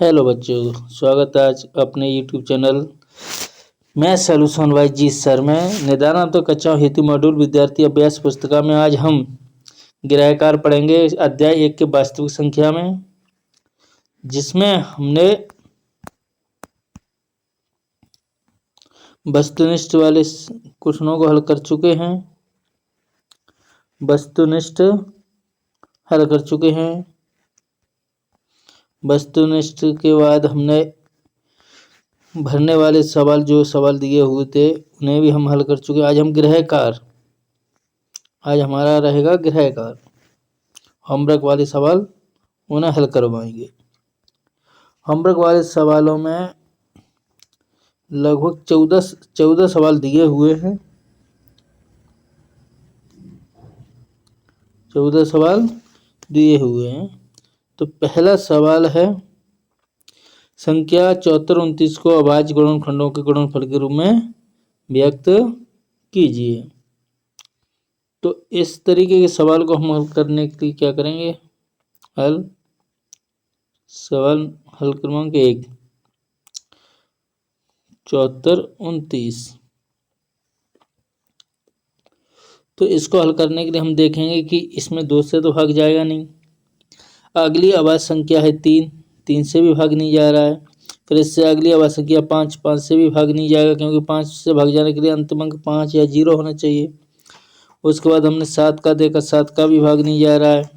Hello बच्चों, स्वागत है आज अपने YouTube channel math solution by G sir में। निदान तो कक्षा हेतु मॉड्यूल विद्यार्थी अभ्यास पुस्तिका में आज हम गृहकार पढ़ेंगे अध्याय 1 के वास्तविक संख्या में, जिसमें हमने वस्तुनिष्ठ वाले क्वेश्चनों को हल कर चुके हैं। वस्तुनिष्ठ के बाद हमने भरने वाले सवाल जो सवाल दिए हुए थे उन्हें भी हम हल कर चुके। आज हमारा रहेगा गृहकार। होमवर्क वाले सवाल उन्हें हल करवाएंगे। होमवर्क वाले सवालों में लगभग 14 सवाल दिए हुए हैं। 14 सवाल दिए हुए हैं। तो पहला सवाल है, संख्या 74 29 को अभाज्य गुणनखंडों के गुणनफल के रूप में व्यक्त कीजिए। तो इस तरीके के सवाल को हम हल करने के लिए क्या करेंगे? सवाल हल क्रमांक 1, 74 29। तो इसको हल करने के लिए हम देखेंगे कि इसमें 2 से तो भाग जाएगा नहीं। अगली अभाज्य संख्या है 3 से भी भाग नहीं जा रहा है। फिर इससे अगली अभाज्य संख्या 5 से भी भाग नहीं जाएगा, क्योंकि 5 से भाग जाने के लिए अंतिम अंक 5 या 0 होना चाहिए। उसके बाद हमने 7 का देखा, 7 का भी भाग नहीं जा रहा है।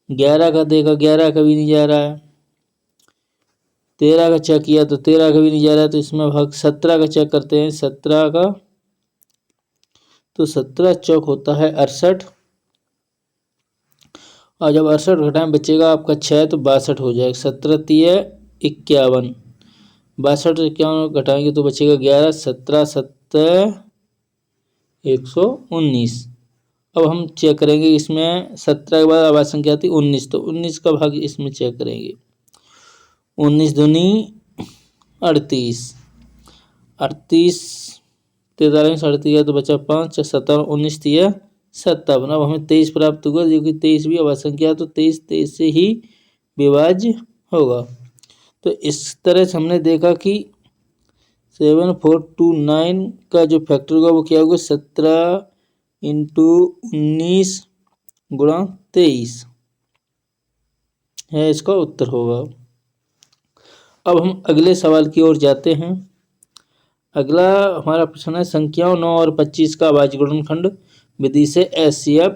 11 का देखा, 11 का भी नहीं जा रहा है। 13 का चेक किया तो 13 का भी नहीं जा रहा है। तो इसमें भाग 17 का चेक करते हैं। 17 का, तो 17 चौक होता है 68, और जब 68 घटाएं बचेगा आपका 6, तो 62 हो जाएगा। 17 तिये 51, 62 से 51 घटाएंगे तो बचेगा 11। 17 7 119। अब हम चेक करेंगे इसमें 17 के बाद अभाज्य संख्या आती 19, तो 19 का भाग इसमें चेक करेंगे। 19 दूनी 38, 38 43 38 तो बचा 5, 57 19 तिया 57। अब हमें 23 प्राप्त हुआ, जो कि 23 भी अभाज्य संख्या है, तो 23 से ही विभाज्य होगा। तो इस तरह से हमने देखा कि 7429 का जो फैक्टर होगा वो क्या होगा? 17 × 19 × 23 है इसका उत्तर होगा। अब हम अगले सवाल की ओर जाते हैं। अगला हमारा प्रश्न है, संख्याओं 9 और 25 का अभाज्य गुणनखंड विधि से HCF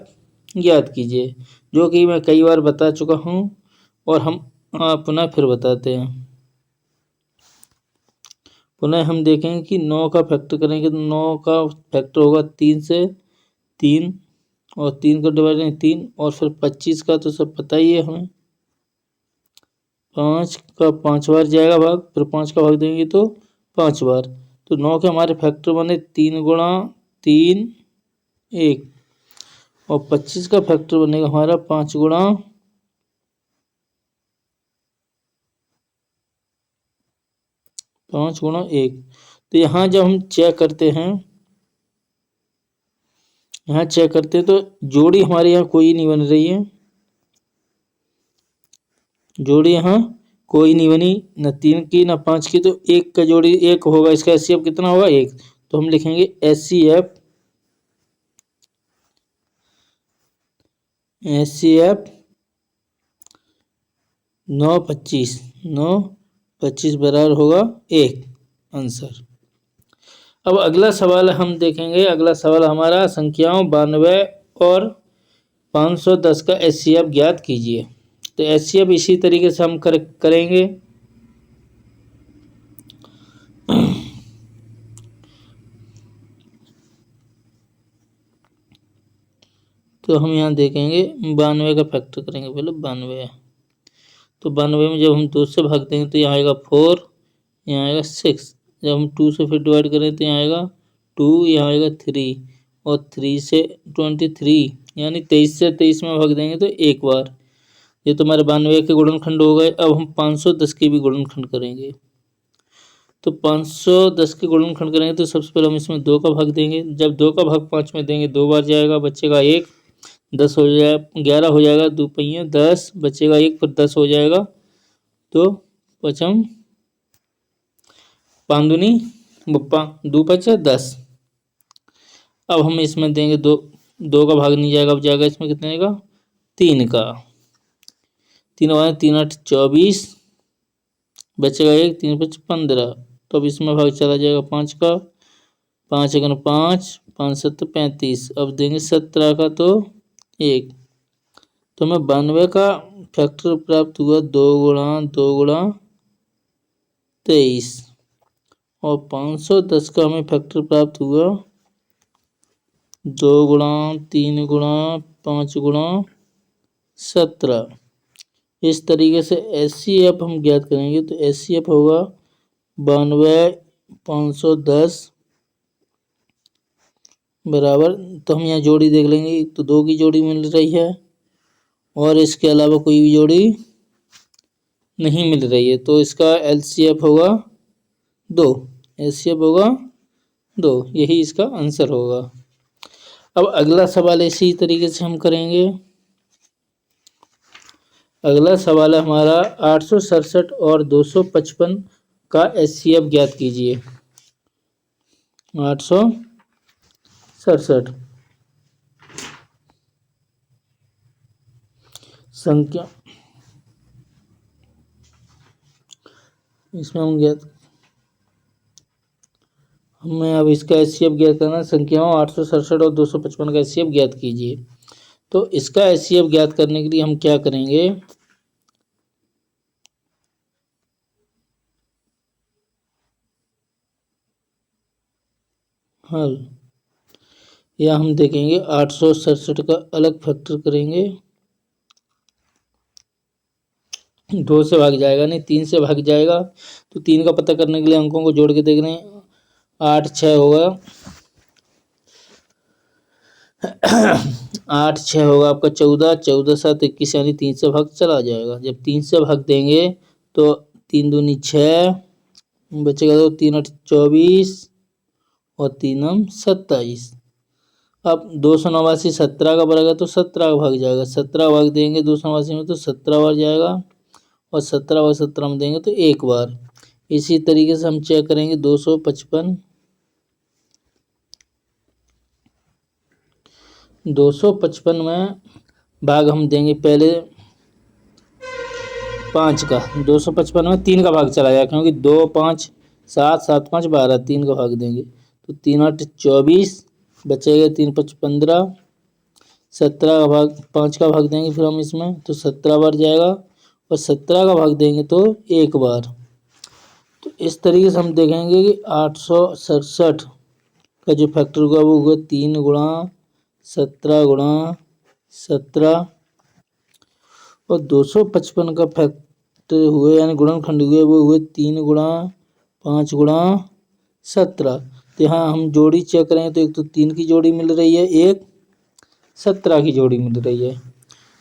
ज्ञात कीजिए, जो कि मैं कई बार बता चुका हूं और हम पुनः फिर बताते हैं। पुनः हम देखेंगे कि 9 का फैक्टर करेंगे तो 9 का फैक्टर होगा 3 से 3, और 3 का डिवाइड 3, और फिर 25 का तो सब पता ही है हमें। 5 का 5 बार जाएगा भाग, फिर 5 का भाग देंगे तो 5 बार। तो 9 के हमारे फैक्टर बने 3 × 3 1, और 25 का फैक्टर बनेगा हमारा 5 × 1। तो यहाँ जब हम चेक करते हैं, तो जोड़ी हमारे यहाँ कोई नहीं बन रही है। जोड़ी यहाँ कोई नहीं बनी, न 3 की न 5 की, तो 1 का जोड़ी 1 होगा। इसका HCF कितना होगा? 1। तो हम लिखेंगे HCF 9 25 बराबर होगा 1 आंसर। अब अगला सवाल हम देखेंगे। अगला सवाल हमारा, संख्याओं 92 और 510 का HCF ज्ञात कीजिए। तो HCF इसी तरीके से हम करेंगे। तो हम यहाँ देखेंगे 92 का फैक्टर करेंगे पहले। 92, तो 92 में जब हम 2 से भाग देंगे तो यहाँ आएगा 4, यहाँ आएगा 6। जब हम 2 से फिर डिवाइड करें तो यहाँ आएगा 2, यहाँ आएगा 3, और 3 से 23, यानी 23 से 23 में भाग देंगे तो 1 बार। ये तो हमारे 92 के गुणनखंड हो गए। अब हम 510 के भी गुणनखंड करेंगे। तो 510 के गुणनखंड करेंगे तो सबसे पहले हम इसमें 2 का भाग देंगे। जब 2 का भाग 5 में देंगे 2 बार जाएगा, बचेगा 1, 10 हो जाएगा, 11 हो जाएगा, 2 पहिया 10, बचेगा 1, फिर 10 हो जाएगा, तो पचम पाँच बप्पा 2×5 = 10। अब हम इसमें देंगे 2 का भाग नहीं जाएगा, अब जाएगा इसमें कितने का 3 का। 3×3 = 24, बचेगा 1, 3×5 = 15। तो अब इसमें भाग चला जाएगा 5 का, 5×5 = 5×7 = 35। अब देंगे 17 का तो 1। तो हमें 92 का फैक्टर प्राप्त हुआ 2×2×23 और 510 का हमें फैक्टर प्राप्त हुआ 2×3×5×17। इस तरीके से HCF हम ज्ञात करेंगे। तो HCF होगा 92 510 बराबर, तो हम यहाँ जोड़ी देख लेंगे तो 2 की जोड़ी मिल रही है और इसके अलावा कोई भी जोड़ी नहीं मिल रही है, तो इसका LCF होगा 2। HCF होगा 2, यही इसका आंसर होगा। अब अगला सवाल इसी तरीके से हम करेंगे। अगला सवाल है हमारा 867 और 255 का HCF ज्ञात कीजिए। 867 संख्या, इसमें हमें अब इसका HCF ज्ञात करना है। संख्याओं 867 और 255 का HCF ज्ञात कीजिए। तो इसका HCF ज्ञात करने के लिए हम क्या करेंगे, हल, या हम देखेंगे 867 का अलग फैक्टर करेंगे। 2 से भाग जाएगा नहीं, 3 से भाग जाएगा। तो 3 का पता करने के लिए अंकों को जोड़ के देख रहे हैं। 8 6 होगा 8 6 होगा आपका 14, 14 7 21, यानी 3 से भाग चला जाएगा। जब 3 से भाग देंगे तो 3 दूनी 6 बचेगा, तो 3 8 24 और 3 9 27। अब 289 17 का बनेगा तो 17 का भाग जाएगा। 17 भाग देंगे 289 में तो 17 बार जाएगा और 17 बार 17 में देंगे तो 1 बार। इसी तरीके से हम चेक करेंगे 255 में भाग हम देंगे पहले 5 का। 255 में 3 का भाग चला जाएगा, क्योंकि 2 5 7 7 5 12, 3 का भाग देंगे तो 3 8 24 बचेगा, 3 5 15, 17 का भाग 5 का भाग देंगे फिर हम इसमें तो 17 बार जाएगा और 17 का भाग देंगे तो 1 बार। तो इस तरीके से हम देखेंगे कि 867 का जो फैक्टर होगा वो होगा 3×17×17 और 255 का फैक्टर हुए यानी गुणनखंड हुए वो हुए 3×5×17। तो यहाँ हम जोड़ी चेक करें तो एक तो 3 की जोड़ी मिल रही है, एक 17 की जोड़ी मिल रही है।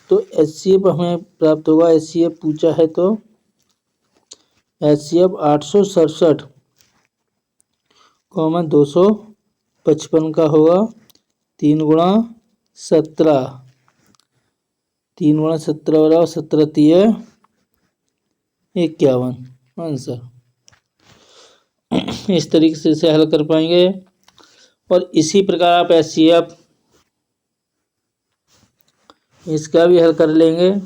तो HCF हमें प्राप्त होगा। HCF पूछा है तो HCF 867 255 का होगा 3×17 बराबर 17 3 51 आंसर। इस तरीके से इसे हल कर पाएंगे। और इसी प्रकार आप HCF इसका भी हल कर लेंगे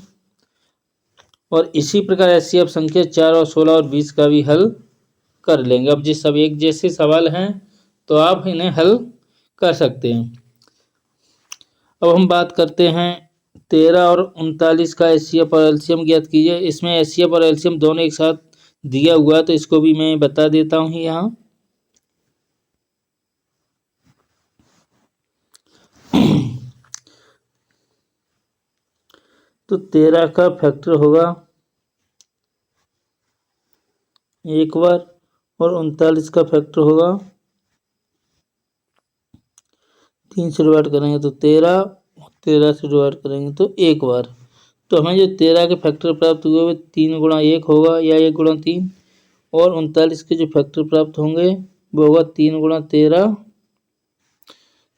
और इसी प्रकार HCF संख्या 4 और 16 और 20 का भी हल कर लेंगे। अब जिस सब एक जैसे सवाल हैं तो आप इन्हें हल कर सकते हैं। अब हम बात करते हैं 13 और 39 का HCF और LCM ज्ञात कीजिए। इसमें HCF और LCM दोनों एक साथ दिया हुआ है तो इसको भी मैं बता देता हूँ यहाँ। तो 13 का फैक्टर होगा 1 बार और 39 का फैक्टर होगा 3 से डिवाइड करेंगे तो 13, 13 से डिवाइड करेंगे तो 1 बार। तो हमें जो 13 के फैक्टर प्राप्त हुए वो 3×1 होगा या 1×3 और 39 के जो फैक्टर प्राप्त होंगे वो होगा 3×13।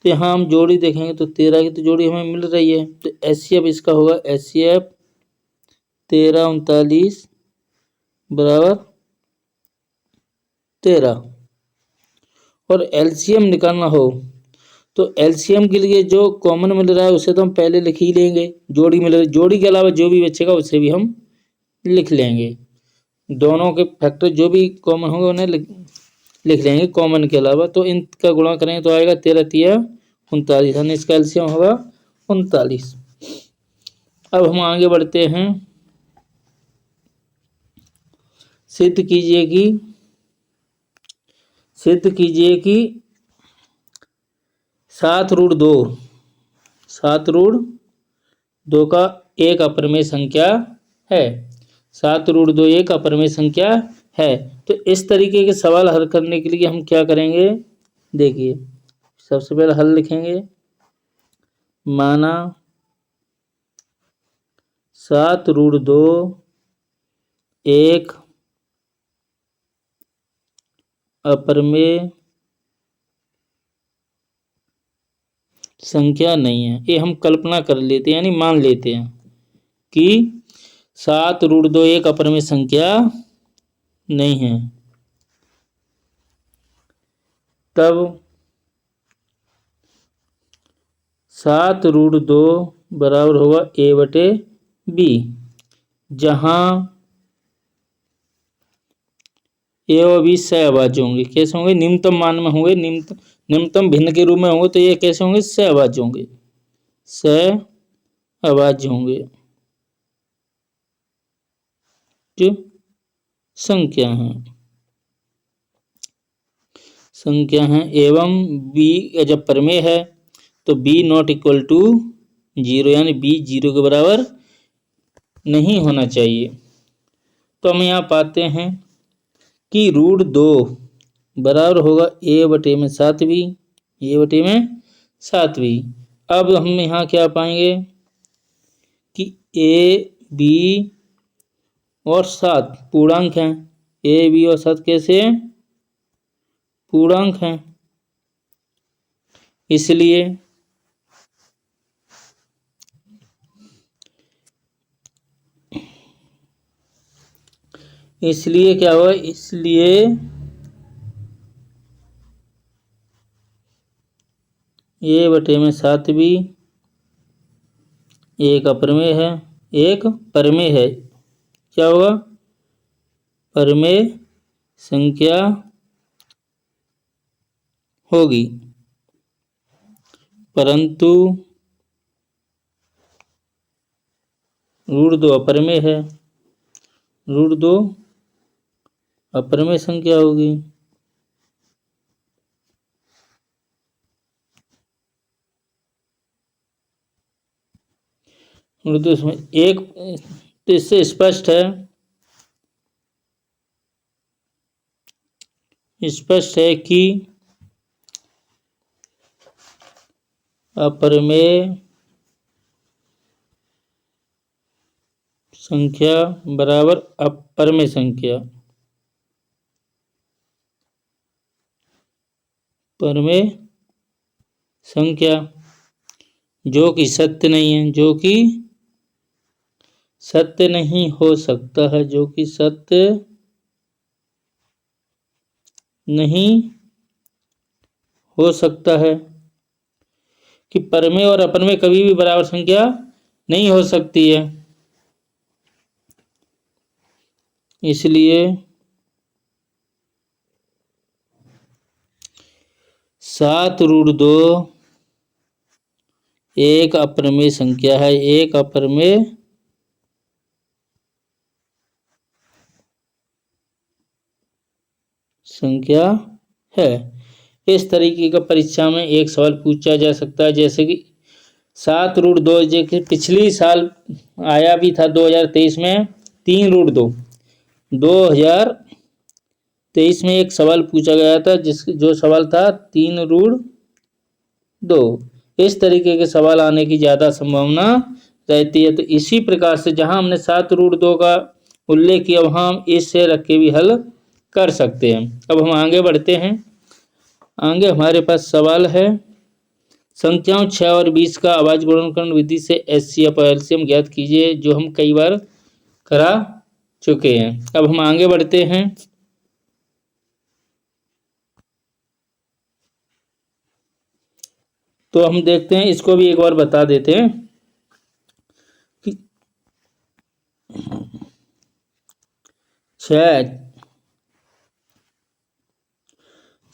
तो यहाँ हम जोड़ी देखेंगे तो 13 की तो जोड़ी हमें मिल रही है तो HCF इसका होगा HCF 13 39 बराबर 13 और एलसीएम निकालना हो तो एलसीएम के लिए जो कॉमन मिल रहा है उसे तो हम पहले लिख ही लेंगे। जोड़ी मिल रही, जोड़ी के अलावा जो भी बचेगा उसे भी हम लिख लेंगे। दोनों के फैक्टर जो भी कॉमन होंगे उन्हें लिख लेंगे कॉमन के अलावा। तो इनका गुणा करेंगे तो आएगा 13 तिया 39, यानी इसका एलसीएम होगा 39। अब हम आगे बढ़ते हैं। सिद्ध कीजिए कि 7√2 का एक अपरिमेय संख्या है। 7√2 एक अपरिमेय संख्या है। तो इस तरीके के सवाल हल करने के लिए हम क्या करेंगे, देखिए सबसे पहले हल लिखेंगे। माना 7√2 एक अपरिमेय संख्या नहीं है। ये हम कल्पना कर लेते हैं, यानी मान लेते हैं कि 7√2 एक अपरिमेय संख्या नहीं है। तब 7√2 बराबर होगा a/b, जहां ए और बी सहअभाज्य होंगे। कैसे होंगे, निम्नतम मान में होंगे, निम्नतम भिन्न के रूप में होंगे। तो ये कैसे होंगे, सहअभाज्य होंगे, सहअभाज्य होंगे जो संख्या है। एवं बी जब परिमेय है तो b नॉट इक्वल टू 0, यानी b 0 के बराबर नहीं होना चाहिए। तो हम यहाँ पाते हैं कि √2 बराबर होगा a/7। अब हम यहाँ क्या पाएंगे कि a, b और 7 पूर्णांक हैं। a, b और 7 कैसे हैं, पूर्णांक हैं। इसलिए क्या हुआ, इसलिए a/7 भी एक अपरिमेय है, एक परिमेय है। क्या होगा, परिमेय संख्या होगी। परंतु √2 अपरिमेय है, √2 अपरिमेय संख्या होगी। √2 एक, तो इससे स्पष्ट है कि अपरिमेय संख्या बराबर अपरिमेय संख्या, परिमेय संख्या जो कि सत्य नहीं है, जो कि सत्य नहीं हो सकता है, जो कि सत्य नहीं हो सकता है, कि परिमेय और अपरिमेय कभी भी बराबर संख्या नहीं हो सकती है। इसलिए 7√2 एक अपरिमेय संख्या है, एक अपरिमेय संख्या है। इस तरीके का परीक्षा में एक सवाल पूछा जा सकता है, जैसे कि 7√2 जो कि पिछली साल आया भी था 2023 में 3√2। 2023 में एक सवाल पूछा गया था जो सवाल था 3√2। इस तरीके के सवाल आने की ज़्यादा संभावना रहती है। तो इसी प्रकार से जहां हमने 7√2 का उल्लेख किया वहां हम इससे रख के भी हल कर सकते हैं। अब हम आगे बढ़ते हैं। आगे हमारे पास सवाल है, संख्याओं 6 और 20 का अभाज्य गुणनखंड विधि से HCF और LCM ज्ञात कीजिए, जो हम कई बार करा चुके हैं। अब हम आगे बढ़ते हैं। तो हम देखते हैं, इसको भी एक बार बता देते हैं कि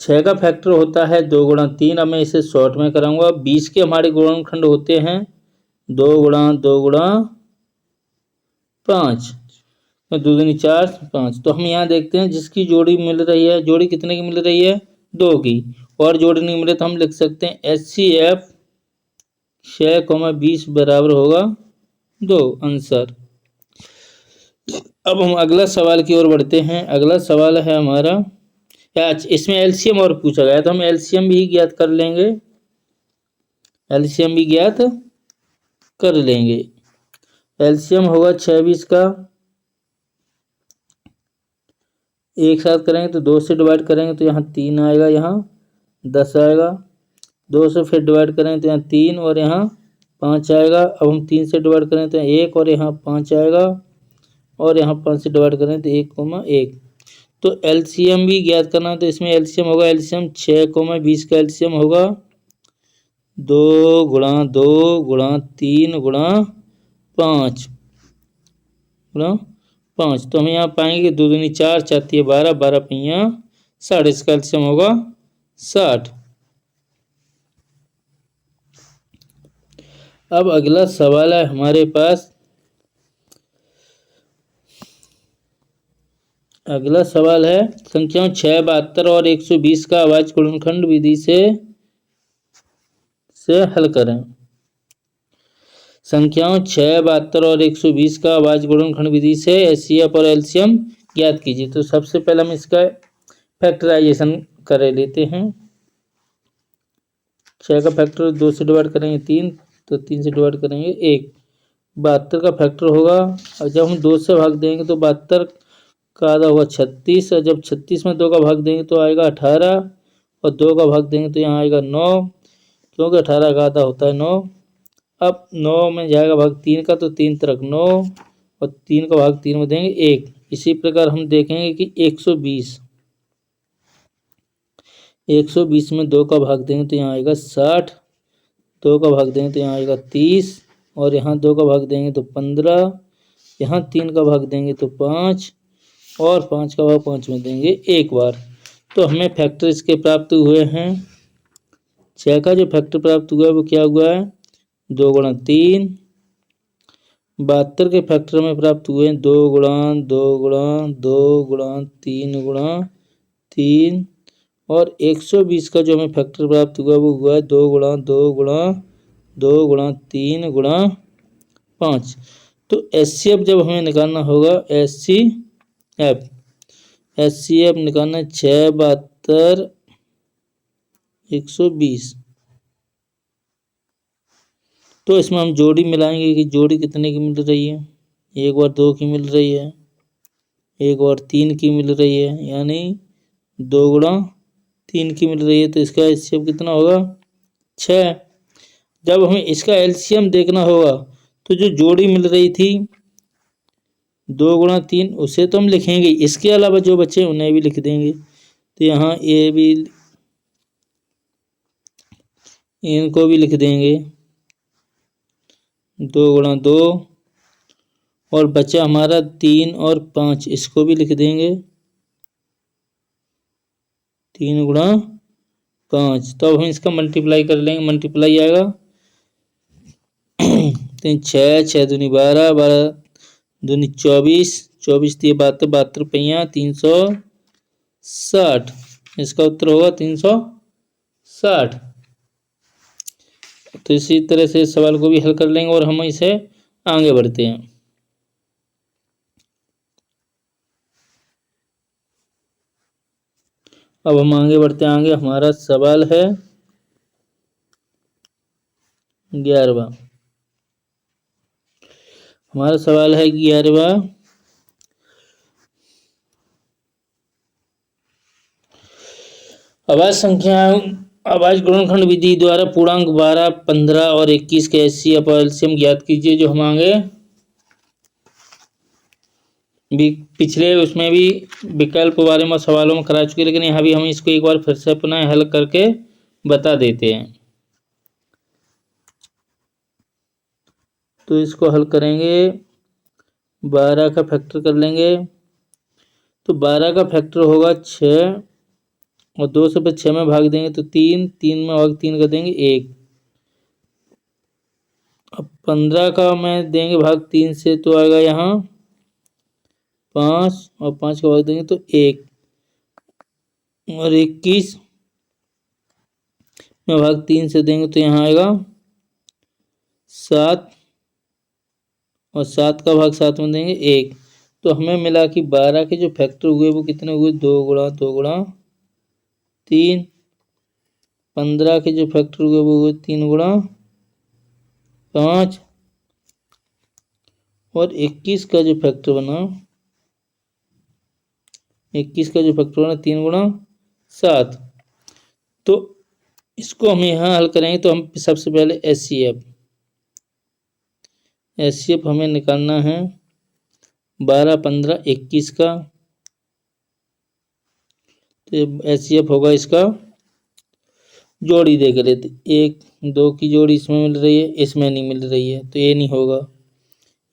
6 का फैक्टर होता है 2 गुणा 3। अब मैं इसे शॉर्ट में कराऊंगा। 20 के हमारे गुणनखंड होते हैं 2 गुणा 2 गुणा 5, तो 2 दूनी 4 5। तो हम यहाँ देखते हैं जिसकी जोड़ी मिल रही है, जोड़ी कितने की मिल रही है? 2 की। और जोड़ी नहीं मिले तो हम लिख सकते हैं HCF 6, 20 बराबर होगा 2 आंसर। अब हम अगला सवाल की ओर बढ़ते हैं। अगला सवाल है हमारा, इसमें एलसीएम और पूछा गया तो हम एलसीएम भी ज्ञात कर लेंगे। एलसीएम भी ज्ञात कर लेंगे। एलसीएम होगा 26 का, एक साथ करेंगे तो 2 से डिवाइड करेंगे तो यहाँ 3 आएगा, यहाँ 10 आएगा। 2 से फिर डिवाइड करेंगे तो यहाँ 3 और यहाँ 5 आएगा। अब हम 3 से डिवाइड करें तो 1 और यहाँ 5 आएगा, और यहाँ 5 से डिवाइड करें तो 1, 1। तो एलसीएम भी ज्ञात करना है, तो इसमें एलसीएम होगा, एलसीएम 6, 20 का एलसीएम होगा 2 गुणा 2 गुणा 3 गुणा 5 गुणा 5। तो हम यहाँ पाएंगे कि 2 दूनी 4, 4 तिया 12, 12 पहिया 60। इसका एलसीएम होगा 60। अब अगला सवाल है हमारे पास। अगला सवाल है संख्याओं 6, 72 और 120 का अभाज्य गुणनखंड विधि से हल करें। संख्याओं 6, 72 और 120 का अभाज्य गुणनखंड विधि से एचसीएफ और एलसीएम ज्ञात कीजिए। तो सबसे पहले हम इसका फैक्टराइजेशन कर लेते हैं। 6 का फैक्टर 2 से डिवाइड करेंगे 3, तो 3 से डिवाइड करेंगे 1। 72 का फैक्टर होगा, और जब हम 2 से भाग देंगे तो 72 का आधा होगा 36, और जब 36 में 2 का भाग देंगे तो आएगा 18, और 2 का भाग देंगे तो यहाँ आएगा 9, क्योंकि 18 का आधा होता है 9। अब 9 में जाएगा भाग 3 का, तो 3 तरक 9, और 3 का भाग 3 में देंगे 1। इसी प्रकार हम देखेंगे कि 120 में 2 का भाग देंगे तो यहाँ आएगा 60, 2 का भाग देंगे तो यहाँ आएगा 30, और यहाँ 2 का भाग देंगे तो 15, यहाँ 3 का भाग देंगे तो 5, और 5 का भाग 5 में देंगे 1 बार। तो हमें फैक्टर इसके प्राप्त हुए हैं। 6 का जो फैक्टर प्राप्त हुआ है वो क्या हुआ है? 2 गुणा 3। 72 के फैक्टर में प्राप्त हुए हैं 2 गुणा 2 गुणा 2 गुणा 3 गुणा 3, और 120 का जो हमें फैक्टर प्राप्त हुआ वो हुआ है 2 गुणा 2 गुणा 2 गुणा 3 गुणा 5। तो एचसीएफ जब हमें निकालना होगा, एचसीएफ निकालना है 6, 72, 120। तो इसमें हम जोड़ी मिलाएंगे कि जोड़ी कितने की मिल रही है। एक बार 2 की मिल रही है, एक बार 3 की मिल रही है, यानी 2 गुणा 3 की मिल रही है। तो इसका एचसीएफ कितना होगा? 6। जब हमें इसका एलसीएम देखना होगा तो जो जोड़ी मिल रही थी 2 गुणा 3, उसे तो हम लिखेंगे, इसके अलावा जो बचे उन्हें भी लिख देंगे। तो यहाँ ए भी, इनको भी लिख देंगे 2 गुणा 2, और बचा हमारा 3 और 5, इसको भी लिख देंगे 3 गुणा 5। तो अब हम इसका मल्टीप्लाई कर लेंगे, मल्टीप्लाई आएगा 3 6, 6 दूनी 12, 12 दूनी 24, 24 तिया 72, 72 पहिया 360। इसका उत्तर होगा 360। तो इसी तरह से इस सवाल को भी हल कर लेंगे, और हम इसे आगे बढ़ते हैं। अब हम आगे बढ़ते हैं। आगे हमारा सवाल है 11वां। हमारा सवाल है 11वां। अभाज्य गुणनखंड विधि द्वारा पूर्णांक 12, 15 और 21 के एचसीएफ और एलसीएम ज्ञात कीजिए। जो हम आगे भी पिछले उसमें भी विकल्प बारे में सवालों में करा चुके, लेकिन यहाँ भी हम इसको एक बार फिर से पुनः हल करके बता देते हैं। तो इसको हल करेंगे, 12 का फैक्टर कर लेंगे। तो 12 का फैक्टर होगा 6 और 2 से फिर 6 में भाग देंगे तो 3, 3 में भाग 3 कर देंगे 1। अब 15 का में देंगे भाग 3 से तो आएगा यहाँ 5 और 5 का भाग देंगे तो 1 और 21 में भाग 3 से देंगे तो यहाँ आएगा 7 और 7 का भाग 7 में देंगे 1। तो हमें मिला कि 12 के जो फैक्टर हुए वो कितने हुए, 2 गुणा 2 गुणा 3। 15 के जो फैक्टर हुए वो हुए 3 गुणा 5 और 21 का जो फैक्टर बना 3 गुणा 7। तो इसको हम यहाँ हल करेंगे तो हम सबसे पहले एचसीएफ हमें निकालना है 12, 15, 21 का। तो एचसीएफ होगा इसका, जोड़ी देख लेते, 1, 2 की जोड़ी इसमें मिल रही है, इसमें नहीं मिल रही है तो ये नहीं होगा।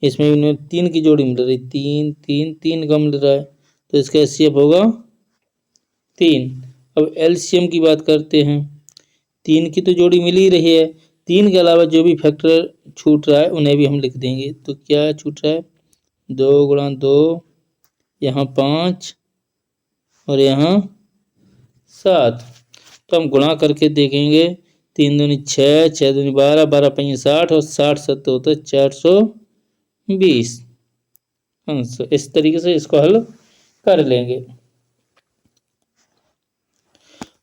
इसमें भी 3 की जोड़ी मिल रही, 3, 3, 3 का मिल रहा है तो इसका एचसीएफ होगा 3। अब एलसीएम की बात करते हैं। 3 की तो जोड़ी मिल ही रही है, 3 के अलावा जो भी फैक्टर छूट रहा है उन्हें भी हम लिख देंगे। तो क्या छूट रहा है, 2 गुणा 2, यहाँ 5 और यहाँ 7। तो हम गुणा करके देखेंगे, 3 दूनी 6, 6 दूनी 12, 12 पंजे 60 और 60 7 होता है 420 आंसर। इस तरीके से इसको हल कर लेंगे।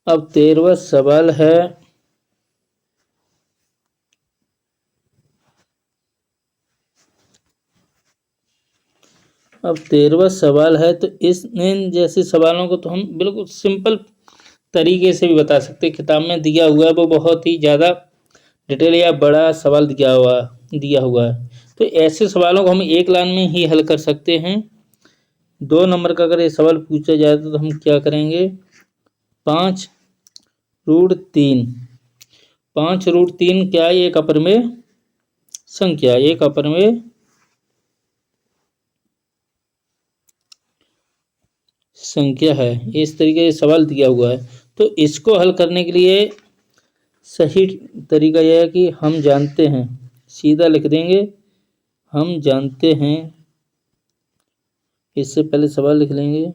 अब 13वां सवाल है, तो इन जैसे सवालों को तो हम बिल्कुल सिंपल तरीके से भी बता सकते हैं। किताब में दिया हुआ है वो बहुत ही ज़्यादा डिटेल या बड़ा सवाल दिया हुआ है। तो ऐसे सवालों को हम एक लाइन में ही हल कर सकते हैं। 2 नंबर का अगर ये सवाल पूछा जाए तो हम क्या करेंगे, 5√3। 5√3 क्या है, एक अपरिमेय संख्या, एक अपरिमेय संख्या है। इस तरीके से सवाल दिया हुआ है। तो इसको हल करने के लिए सही तरीका यह है कि हम जानते हैं, सीधा लिख देंगे हम जानते हैं। इससे पहले सवाल लिख लेंगे,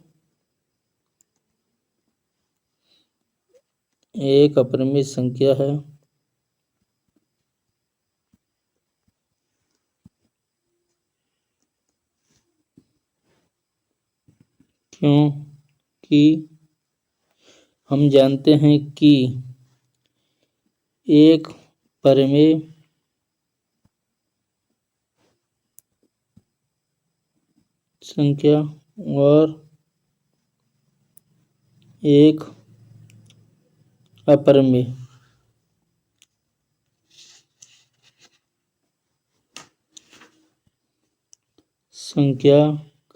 एक अपरिमेय संख्या है क्योंकि हम जानते हैं कि एक परिमेय संख्या और एक अपरिमेय संख्या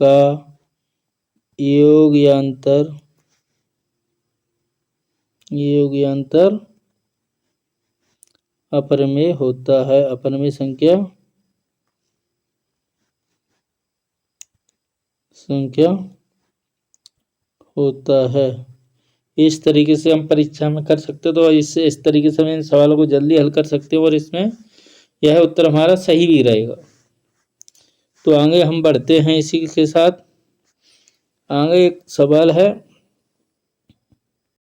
का योग या अंतर अपरिमेय होता है। अपरिमेय संख्या होता है। इस तरीके से हम परीक्षा में कर सकते हो। तो इससे इस तरीके से हम इन सवालों को जल्दी हल कर सकते हो और इसमें यह उत्तर हमारा सही भी रहेगा। तो आगे हम बढ़ते हैं इसी के साथ। आगे एक सवाल है,